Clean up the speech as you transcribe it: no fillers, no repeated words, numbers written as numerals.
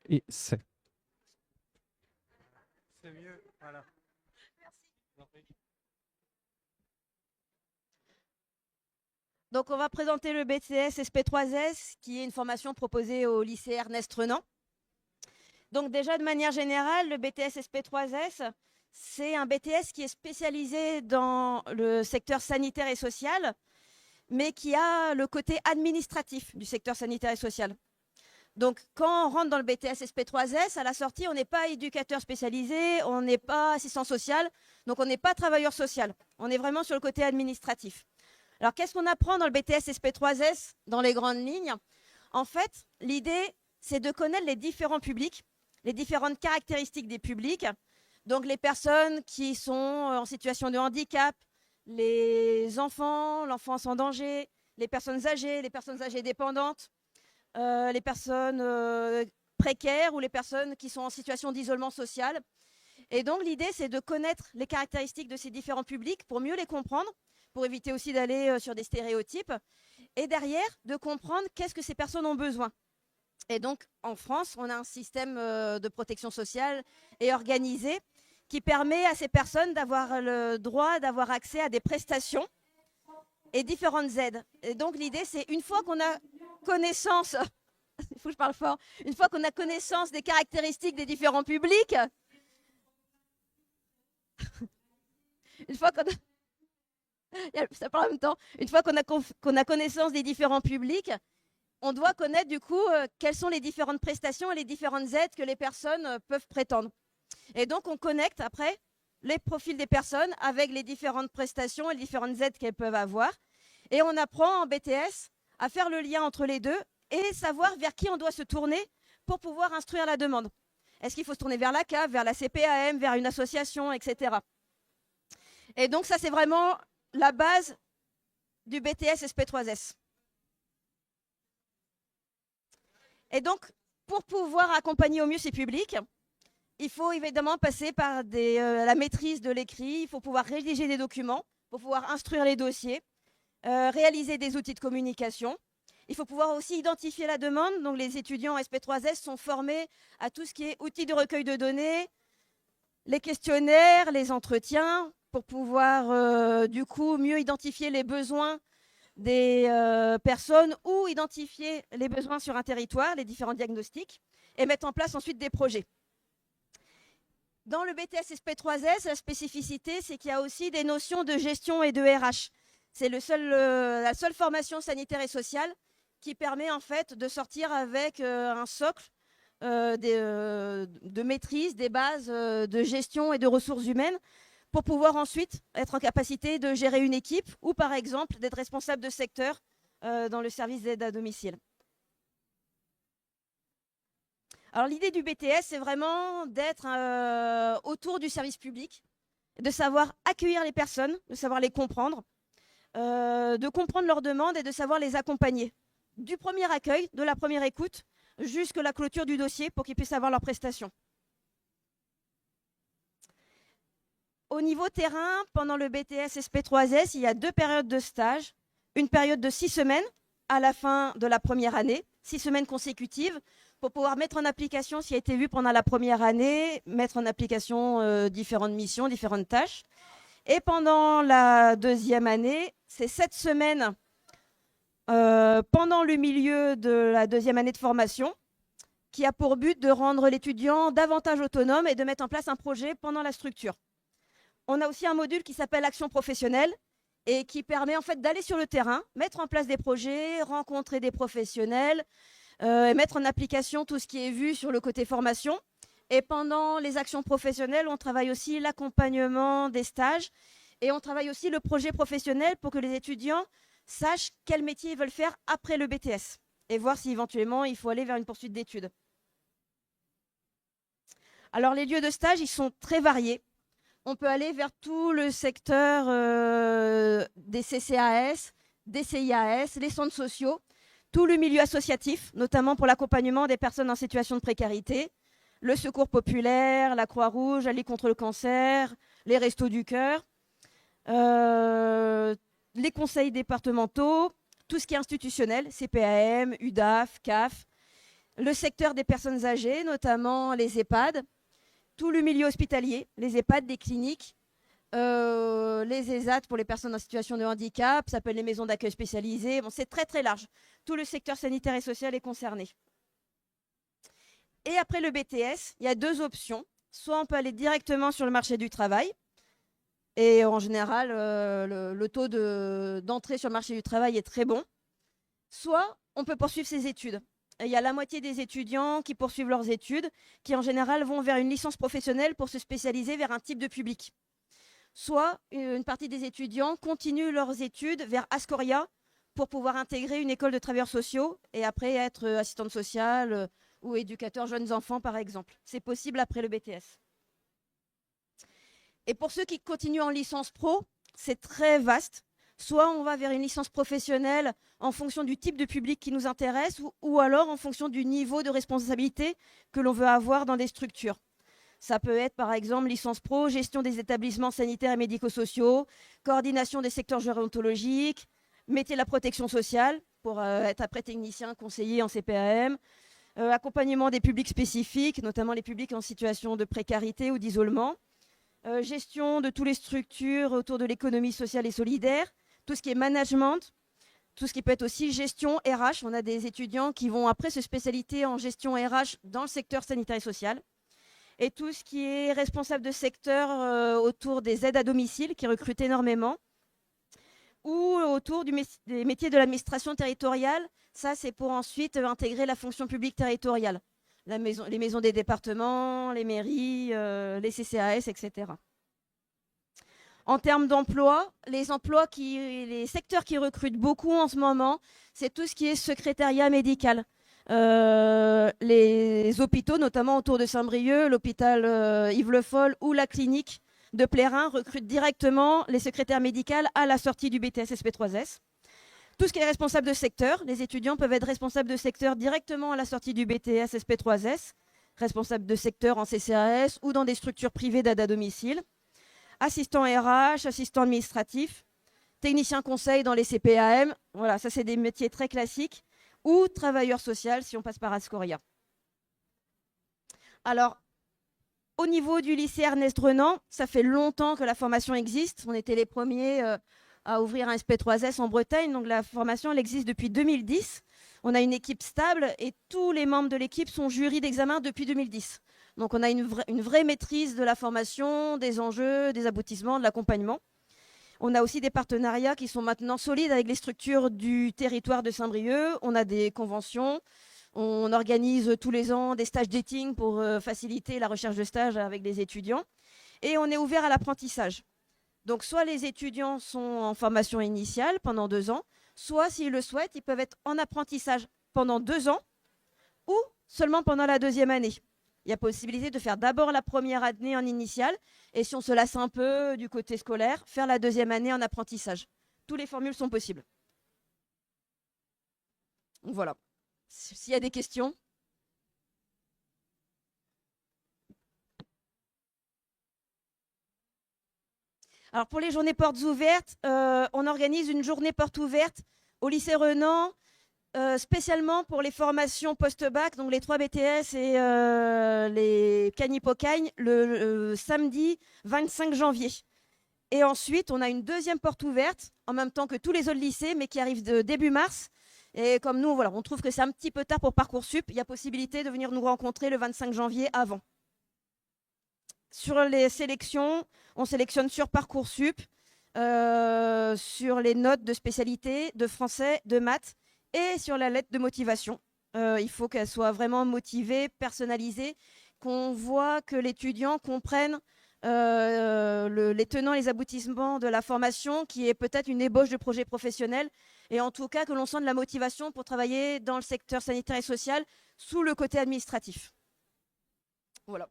et C. C'est mieux, voilà. Donc, on va présenter le BTS SP3S, qui est une formation proposée au lycée Ernest Renan. Donc, déjà, de manière générale, le BTS SP3S, c'est un BTS qui est spécialisé dans le secteur sanitaire et social, mais qui a le côté administratif du secteur sanitaire et social. Donc, quand on rentre dans le BTS SP3S, à la sortie, on n'est pas éducateur spécialisé, on n'est pas assistant social, donc on n'est pas travailleur social. On est vraiment sur le côté administratif. Alors, qu'est-ce qu'on apprend dans le BTS SP3S dans les grandes lignes? En fait, l'idée, c'est de connaître les différents publics, les différentes caractéristiques des publics. Donc, les personnes qui sont en situation de handicap, les enfants, l'enfance en danger, les personnes âgées dépendantes, les personnes précaires ou les personnes qui sont en situation d'isolement social. Et donc, l'idée, c'est de connaître les caractéristiques de ces différents publics pour mieux les comprendre, pour éviter aussi d'aller sur des stéréotypes. Et derrière, de comprendre qu'est-ce que ces personnes ont besoin. Et donc, en France, on a un système de protection sociale et organisé qui permet à ces personnes d'avoir le droit d'avoir accès à des prestations et différentes aides. Et donc, l'idée, c'est une fois qu'on a connaissance, il faut que je parle fort, une fois qu'on a connaissance des caractéristiques des différents publics, une fois qu'on a ça parle en même temps. Une fois qu'on a connaissance des différents publics, on doit connaître du coup quelles sont les différentes prestations et les différentes aides que les personnes peuvent prétendre. Et donc, on connecte après les profils des personnes avec les différentes prestations et les différentes aides qu'elles peuvent avoir. Et on apprend en BTS à faire le lien entre les deux et savoir vers qui on doit se tourner pour pouvoir instruire la demande. Est-ce qu'il faut se tourner vers la CAF, vers la CPAM, vers une association, etc. Et donc, ça, c'est vraiment la base du BTS SP3S. Et donc, pour pouvoir accompagner au mieux ces publics, il faut évidemment passer par la maîtrise de l'écrit, il faut pouvoir rédiger des documents, pour pouvoir instruire les dossiers, réaliser des outils de communication. Il faut pouvoir aussi identifier la demande. Donc, les étudiants en SP3S sont formés à tout ce qui est outils de recueil de données, les questionnaires, les entretiens, pour pouvoir du coup mieux identifier les besoins des personnes ou identifier les besoins sur un territoire, les différents diagnostics, et mettre en place ensuite des projets. Dans le BTS SP3S, la spécificité, c'est qu'il y a aussi des notions de gestion et de RH. C'est la seule formation sanitaire et sociale qui permet en fait de sortir avec un socle de maîtrise des bases de gestion et de ressources humaines pour pouvoir ensuite être en capacité de gérer une équipe ou par exemple d'être responsable de secteur dans le service d'aide à domicile. Alors l'idée du BTS, c'est vraiment d'être autour du service public, de savoir accueillir les personnes, de savoir les comprendre, de comprendre leurs demandes et de savoir les accompagner. Du premier accueil, de la première écoute, jusqu'à la clôture du dossier pour qu'ils puissent avoir leurs prestations. Au niveau terrain, pendant le BTS SP3S, il y a 2 périodes de stage. Une période de 6 semaines à la fin de la première année, 6 semaines consécutives, pour pouvoir mettre en application ce qui a été vu pendant la première année, mettre en application différentes missions, différentes tâches. Et pendant la deuxième année, c'est 7 semaines pendant le milieu de la deuxième année de formation, qui a pour but de rendre l'étudiant davantage autonome et de mettre en place un projet pendant la structure. On a aussi un module qui s'appelle Action professionnelle et qui permet en fait d'aller sur le terrain, mettre en place des projets, rencontrer des professionnels et mettre en application tout ce qui est vu sur le côté formation. Et pendant les actions professionnelles, on travaille aussi l'accompagnement des stages et on travaille aussi le projet professionnel pour que les étudiants sachent quel métier ils veulent faire après le BTS et voir si éventuellement il faut aller vers une poursuite d'études. Alors les lieux de stage, ils sont très variés. On peut aller vers tout le secteur des CCAS, des CIAS, les centres sociaux, tout le milieu associatif, notamment pour l'accompagnement des personnes en situation de précarité, le secours populaire, la Croix-Rouge, la Ligue contre le cancer, les Restos du Cœur, les conseils départementaux, tout ce qui est institutionnel, CPAM, UDAF, CAF. le secteur des personnes âgées, notamment les EHPAD, tout le milieu hospitalier, les EHPAD, des cliniques, les ESAT pour les personnes en situation de handicap, ça s'appelle les maisons d'accueil spécialisées. Bon, c'est très très large. Tout le secteur sanitaire et social est concerné. Et après le BTS, il y a deux options. Soit on peut aller directement sur le marché du travail, et en général, le taux d'entrée sur le marché du travail est très bon. Soit on peut poursuivre ses études. Et il y a la moitié des étudiants qui poursuivent leurs études, qui en général vont vers une licence professionnelle pour se spécialiser vers un type de public. Soit une partie des étudiants continuent leurs études vers Ascoria pour pouvoir intégrer une école de travailleurs sociaux et après être assistante sociale ou éducateur jeunes enfants, par exemple. C'est possible après le BTS. Et pour ceux qui continuent en licence pro, c'est très vaste. Soit on va vers une licence professionnelle en fonction du type de public qui nous intéresse ou alors en fonction du niveau de responsabilité que l'on veut avoir dans des structures. Ça peut être par exemple licence pro, gestion des établissements sanitaires et médico-sociaux, coordination des secteurs gérontologiques, métier de la protection sociale pour être après technicien conseiller en CPAM, accompagnement des publics spécifiques, notamment les publics en situation de précarité ou d'isolement, gestion de toutes les structures autour de l'économie sociale et solidaire, tout ce qui est management, tout ce qui peut être aussi gestion RH. On a des étudiants qui vont après se spécialiser en gestion RH dans le secteur sanitaire et social. Et tout ce qui est responsable de secteur autour des aides à domicile, qui recrutent énormément, ou autour des métiers de l'administration territoriale. Ça, c'est pour ensuite intégrer la fonction publique territoriale, les maisons des départements, les mairies, les CCAS, etc. En termes d'emploi, les secteurs qui recrutent beaucoup en ce moment, c'est tout ce qui est secrétariat médical. Les hôpitaux, notamment autour de Saint-Brieuc, l'hôpital Yves Le Foll ou la clinique de Plérin recrutent directement les secrétaires médicales à la sortie du BTS SP3S. Tout ce qui est responsable de secteur, les étudiants peuvent être responsables de secteur directement à la sortie du BTS SP3S, responsables de secteur en CCAS ou dans des structures privées d'aide à domicile, assistant RH, assistant administratif, technicien conseil dans les CPAM, voilà, ça c'est des métiers très classiques, ou travailleur social si on passe par Ascoria. Alors, au niveau du lycée Ernest Renan, ça fait longtemps que la formation existe. On était les premiers à ouvrir un SP3S en Bretagne, donc la formation elle existe depuis 2010. On a une équipe stable et tous les membres de l'équipe sont jurys d'examen depuis 2010. Donc on a une vraie maîtrise de la formation, des enjeux, des aboutissements, de l'accompagnement. On a aussi des partenariats qui sont maintenant solides avec les structures du territoire de Saint-Brieuc. On a des conventions. On organise tous les ans des stages dating pour faciliter la recherche de stage avec les étudiants. Et on est ouvert à l'apprentissage. Donc soit les étudiants sont en formation initiale pendant 2 ans, soit s'ils le souhaitent, ils peuvent être en apprentissage pendant 2 ans ou seulement pendant la 2e année. Il y a possibilité de faire d'abord la première année en initiale et si on se lasse un peu du côté scolaire, faire la 2e année en apprentissage. Toutes les formules sont possibles. Donc voilà. S'il y a des questions. Alors pour les journées portes ouvertes, on organise une journée porte ouverte au lycée Renan, spécialement pour les formations post-bac, donc les 3 BTS et les Cagnes-Hippocagne, le samedi 25 janvier. Et ensuite, on a une 2e porte ouverte, en même temps que tous les autres lycées, mais qui arrive de début mars. Et comme nous, voilà, on trouve que c'est un petit peu tard pour Parcoursup, il y a possibilité de venir nous rencontrer le 25 janvier avant. Sur les sélections, on sélectionne sur Parcoursup, sur les notes de spécialité, de français, de maths, et sur la lettre de motivation. Il faut qu'elle soit vraiment motivée, personnalisée, qu'on voit que l'étudiant comprenne les tenants, les aboutissements de la formation, qui est peut-être une ébauche de projet professionnel, et en tout cas que l'on sente de la motivation pour travailler dans le secteur sanitaire et social sous le côté administratif. Voilà.